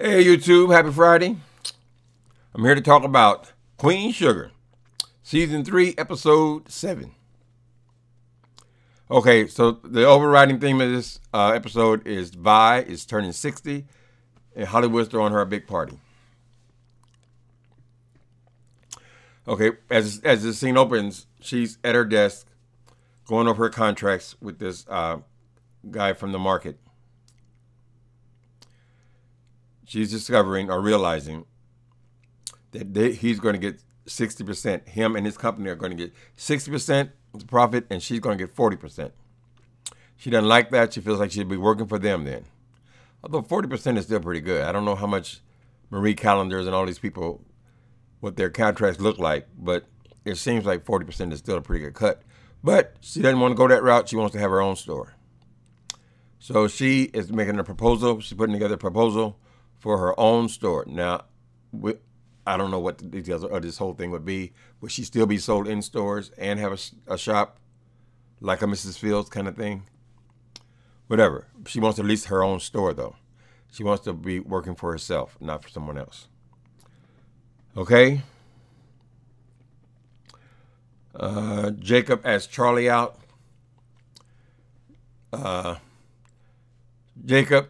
Hey YouTube, happy Friday. I'm here to talk about Queen Sugar, Season 3, Episode 7. Okay, so the overriding theme of this episode is Vi is turning 60 and Hollywood's throwing her a big party. Okay, as the scene opens, she's at her desk going over her contracts with this guy from the market. She's discovering or realizing that he's going to get 60%. Him and his company are going to get 60% of the profit, and she's going to get 40%. She doesn't like that. She feels like she'd be working for them then. Although 40% is still pretty good. I don't know how much Marie Callender's and all these people, what their contracts look like, but it seems like 40% is still a pretty good cut. But she doesn't want to go that route. She wants to have her own store. So she is making a proposal. She's putting together a proposal for her own store. Now, I don't know what the details of this whole thing would be. Would she still be sold in stores and have a shop like a Mrs. Fields kind of thing? Whatever. She wants to lease her own store, though. She wants to be working for herself, not for someone else. Okay? Jacob asked Charlie out. Jacob,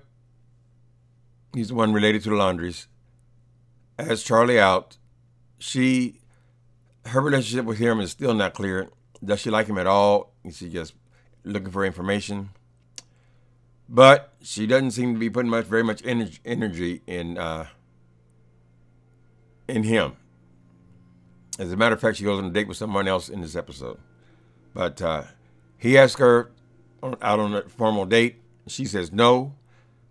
he's the one related to the Landrys, asked Charlie out. Her relationship with him is still not clear. Does she like him at all? Is she just looking for information? But she doesn't seem to be putting very much energy in him. As a matter of fact, she goes on a date with someone else in this episode. But he asked her out on a formal date. She says no.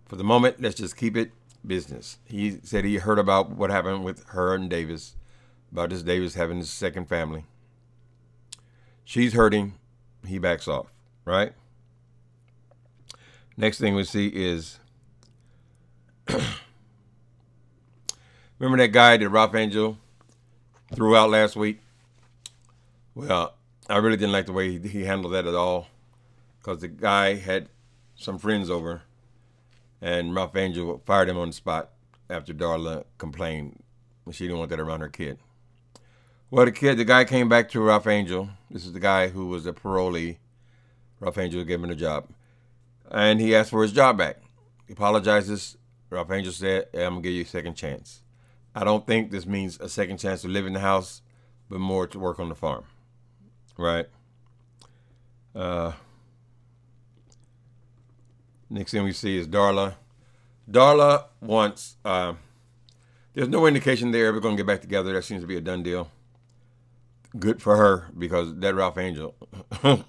For the moment, let's just keep it business. He said he heard about what happened with her and Davis, about this Davis having his second family. She's hurting. He backs off, right? Next thing we see is, remember that guy that Ralph Angel threw out last week? Well, I really didn't like the way he handled that at all, because the guy had some friends over, and Ralph Angel fired him on the spot after Darla complained. She didn't want that around her kid. Well, the guy came back to Ralph Angel. This is the guy who was a parolee. Ralph Angel gave him a job. And he asked for his job back. He apologizes. Ralph Angel said, hey, I'm going to give you a second chance. I don't think this means a second chance to live in the house, but more to work on the farm. Right? Next thing we see is Darla. Darla wants, there's no indication they're ever going to get back together. That seems to be a done deal. Good for her, because that Ralph Angel, I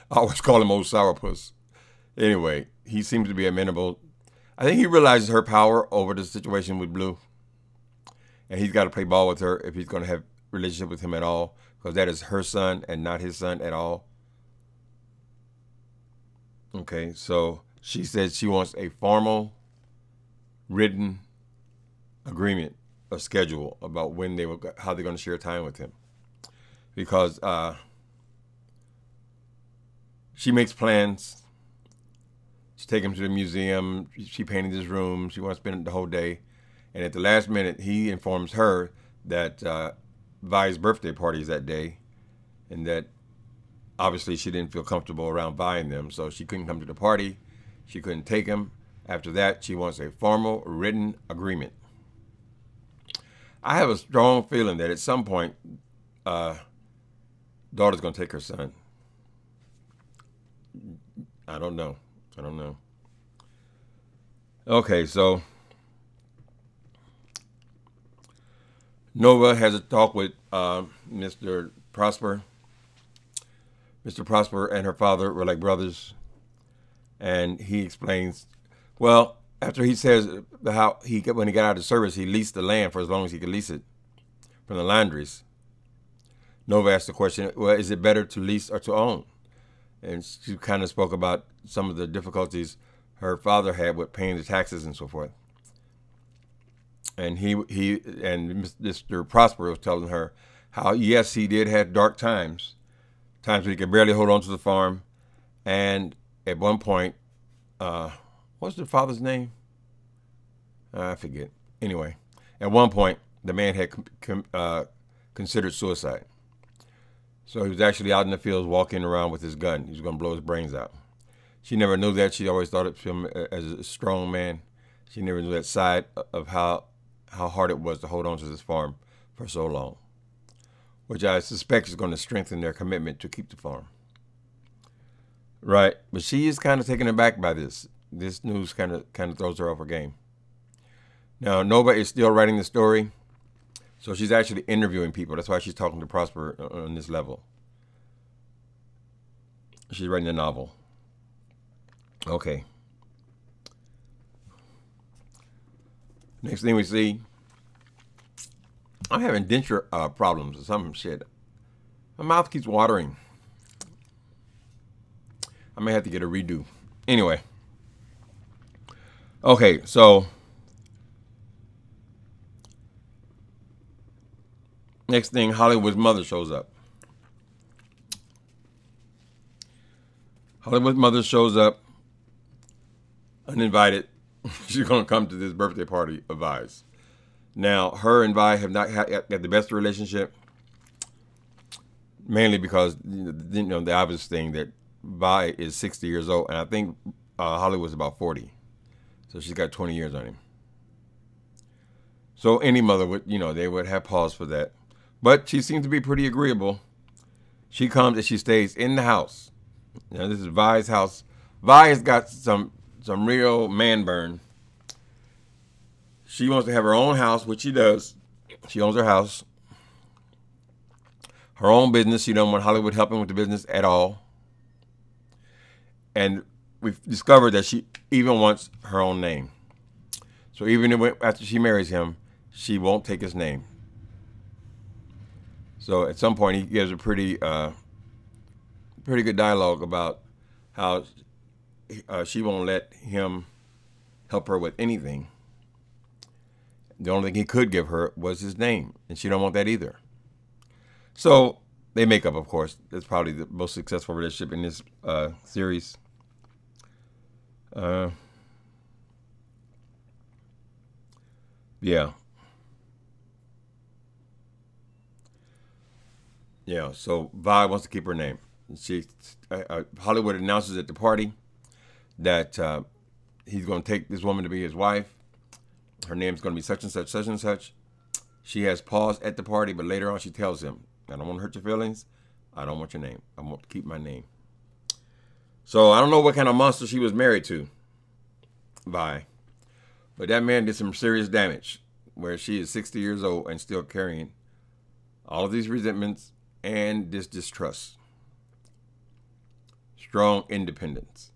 always call him old sourpuss. Anyway, he seems to be amenable. I think he realizes her power over the situation with Blue. And he's got to play ball with her if he's going to have a relationship with him at all, because that is her son and not his son at all. Okay, so she said she wants a formal, written agreement, a schedule about when how they're going to share time with him, because she makes plans. She takes him to the museum. She painted his room. She wants to spend the whole day, and at the last minute, he informs her that Vi's birthday party is that day, and that obviously she didn't feel comfortable around Vi and them, so she couldn't come to the party. She couldn't take him. After that, she wants a formal, written agreement. I have a strong feeling that at some point, daughter's going to take her son. I don't know. Okay, so Nova has a talk with Mr. Prosper. Mr. Prosper and her father were like brothers, and he explains, well, after he says how when he got out of service, he leased the land for as long as he could lease it from the Landrys. Nova asked the question, well, is it better to lease or to own? And she kind of spoke about some of the difficulties her father had with paying the taxes and so forth. And Mr. Prosper was telling her how, yes, he did have dark times, times when he could barely hold on to the farm. And at one point, what's the father's name? I forget. Anyway, at one point, the man had considered suicide. So he was actually out in the fields walking around with his gun. He was going to blow his brains out. She never knew that. She always thought of him as a strong man. She never knew that side of how hard it was to hold on to this farm for so long, which I suspect is going to strengthen their commitment to keep the farm. Right, but she is kind of taken aback by this. This news kind of throws her off her game. Now, Nova is still writing the story, so she's actually interviewing people. That's why she's talking to Prosper on this level. She's writing a novel. Okay. Next thing we see, I'm having denture problems or some shit. My mouth keeps watering. I may have to get a redo. Anyway. Okay, so next thing, Hollywood's mother shows up. Hollywood's mother shows up uninvited. She's going to come to this birthday party of Vi's. Now, her and Vi have not had the best relationship, mainly because, the obvious thing that Vi is 60 years old, and I think Hollywood's about 40. So she's got 20 years on him. So any mother would, they would have pause for that. But she seems to be pretty agreeable. She comes and she stays in the house. Now, this is Vi's house. Vi has got some real man burn. She wants to have her own house, which she does. She owns her house. Her own business. She don't want Hollywood helping with the business at all. And we've discovered that she even wants her own name. So even after she marries him, she won't take his name. So at some point, he gives a pretty good dialogue about how she won't let him help her with anything. The only thing he could give her was his name, and she don't want that either. So they make up, of course. That's probably the most successful relationship in this series. Yeah. Yeah, so Vi wants to keep her name. Hollywood announces at the party that he's going to take this woman to be his wife. Her name's going to be such and such, such and such. She has paused at the party, but later on she tells him, I don't want to hurt your feelings. I don't want your name. I want to keep my name. So I don't know what kind of monster she was married to, Vi. But that man did some serious damage, where she is 60 years old and still carrying all of these resentments and this distrust. Strong independence.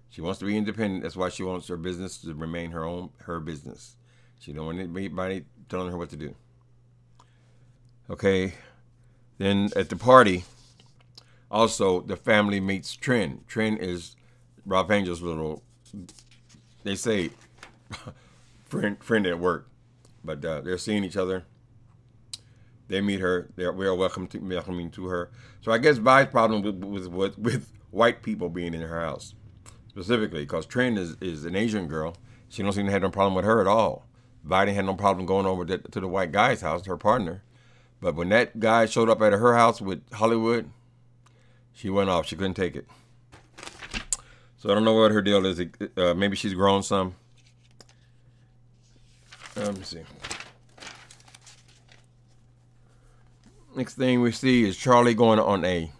She wants to be independent. That's why she wants her business to remain her business. She don't want anybody telling her what to do. Okay. Then at the party, also the family meets Trin. Trin is Rob Angel's little, they say, friend at work. But they're seeing each other. They meet her. We are welcoming to her. So I guess Vi's problem with white people being in her house, specifically because Trin is an Asian girl. She don't seem to have no problem with her at all. Vi didn't have no problem going over to the white guy's house, her partner. But when that guy showed up at her house with Hollywood, she went off. She couldn't take it. So I don't know what her deal is. Maybe she's grown some. Let me see. Next thing we see is Charlie going on a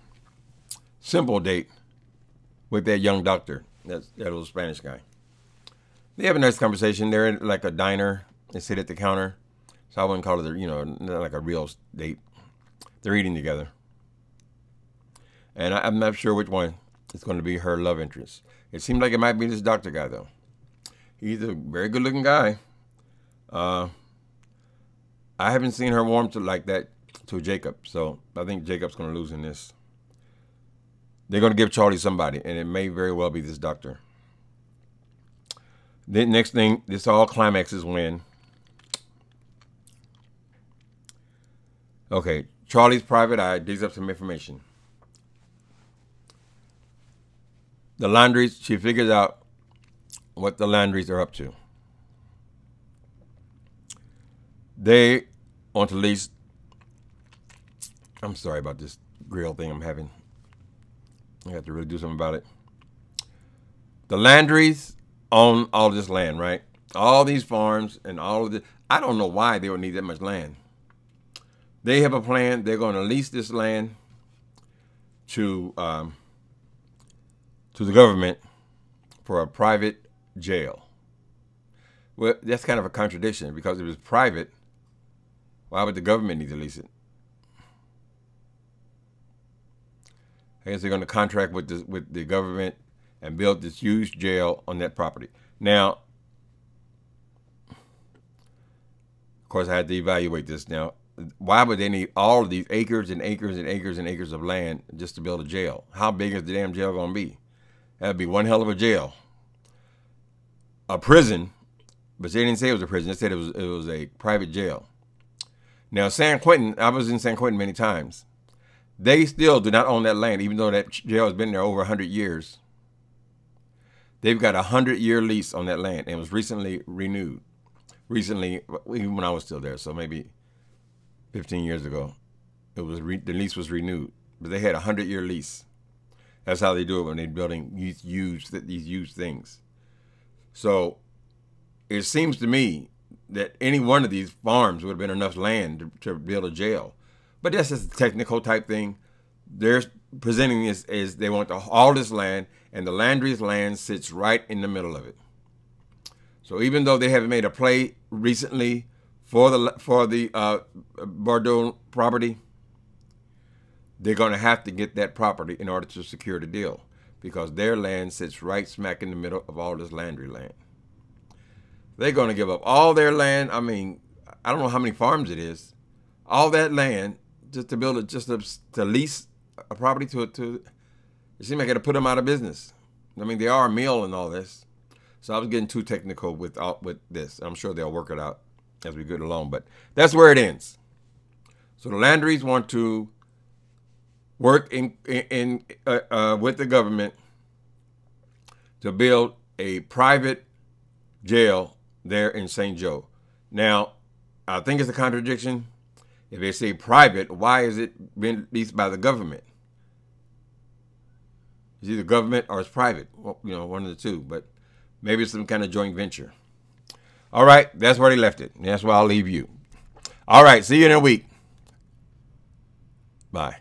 simple date with that young doctor, that little Spanish guy. They have a nice conversation. They're in like a diner. They sit at the counter. So I wouldn't call it, not like a real date. They're eating together. And I'm not sure which one is going to be her love interest. It seems like it might be this doctor guy, though. He's a very good-looking guy. I haven't seen her warm to like that to Jacob, so I think Jacob's going to lose in this. They're going to give Charlie somebody, and it may very well be this doctor. The next thing, this all climaxes when, okay, Charlie's private eye digs up some information. the Landrys, she figures out what the Landrys are up to. They want to lease. I'm sorry about this grill thing I'm having. I have to really do something about it. The Landrys own all this land, right? All these farms and all of this. I don't know why they would need that much land. They have a plan. They're going to lease this land to the government for a private jail. Well, that's kind of a contradiction, because if it was private, why would the government need to lease it? I guess they're going to contract with the government and build this huge jail on that property. Now, of course, I had to evaluate this. Now, why would they need all of these acres and acres and acres and acres of land just to build a jail? How big is the damn jail going to be? That'd be one hell of a jail. A prison, but they didn't say it was a prison. They said it was a private jail. Now, San Quentin, I was in San Quentin many times. They still do not own that land, even though that jail has been there over 100 years. They've got a 100-year lease on that land, and it was recently renewed. Recently, even when I was still there, so maybe 15 years ago, it was the lease was renewed. But they had a 100-year lease. That's how they do it when they're building these huge things. So it seems to me that any one of these farms would have been enough land to build a jail. But that's just a technical type thing. They're presenting this as they want all this land, and the Landry's land sits right in the middle of it. So even though they haven't made a play recently for the Bordeaux property, they're going to have to get that property in order to secure the deal, because their land sits right smack in the middle of all this Landry land. They're going to give up all their land. I mean, I don't know how many farms it is. All that land just to build it, just to lease a property to it seems like it'll put them out of business. I mean, they are a mill and all this. So I was getting too technical with this. I'm sure they'll work it out as we go along, but that's where it ends. So the Landrys want to work with the government to build a private jail there in St. Joe. Now, I think it's a contradiction. If they say private, why is it being leased by the government? It's either government or it's private. Well, you know, one of the two. But maybe it's some kind of joint venture. All right, that's where they left it. That's where I'll leave you. All right, see you in a week. Bye.